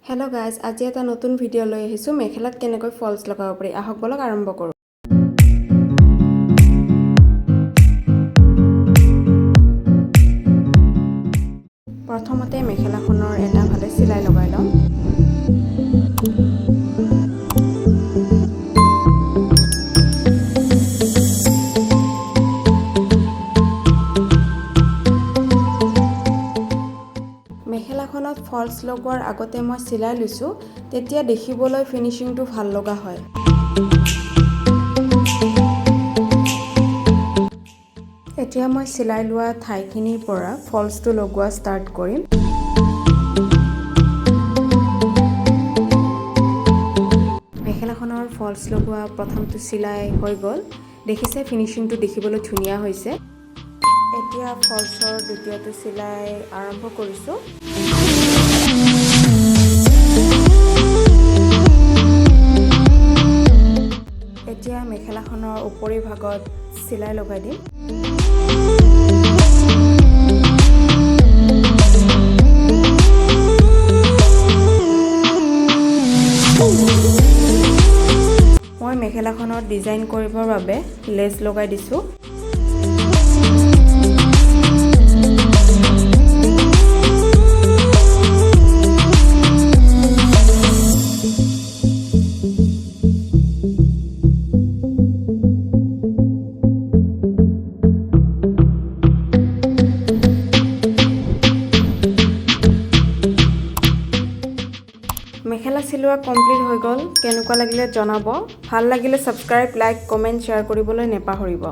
Hello guys, আজি এটা নতুন ভিডিও লৈ আহিছো মেখেলাত কেনেকৈ ফলস লগাব পাৰি আহক বলক আৰম্ভ কৰো প্ৰথমতে মেখেলাখনৰ এটা ভালে সিলাই লগাই লম মেখেলাখনত ফলস লগোৱাৰ আগতে মই সিলাই লৈছো তেতিয়া দেখিবলৈ ফিনিশিংটো ভাল লগা হয় এতিয়া মই সিলাই লোৱা ঠাইখিনিৰ পৰা ফলসটো লগোৱা ষ্টাৰ্ট কৰিম মেখেলাখনৰ ফলস লগোৱা প্ৰথমটো সিলাই হৈ গল দেখিছে ফিনিশিংটো দেখিবলৈ ধুনীয়া হৈছে এতিয়া ফলসৰ দ্বিতীয়টো সিলাই আৰম্ভ কৰিছো এতিয়া মেখেলাখনৰ উপৰি ভাগত সিলাই লগাই দিম মই মেখেলাখনত ডিজাইন কৰিবৰ বাবে লেস লগাই দিছো মেখেলা সিলোৱা কমপ্লিট হৈ গল কেনেকুৱা লাগিলে জনাব ভাল লাগিলে সাবস্ক্ৰাইব লাইক কমেন্ট শেয়াৰ কৰিবলৈ নেপাহৰিব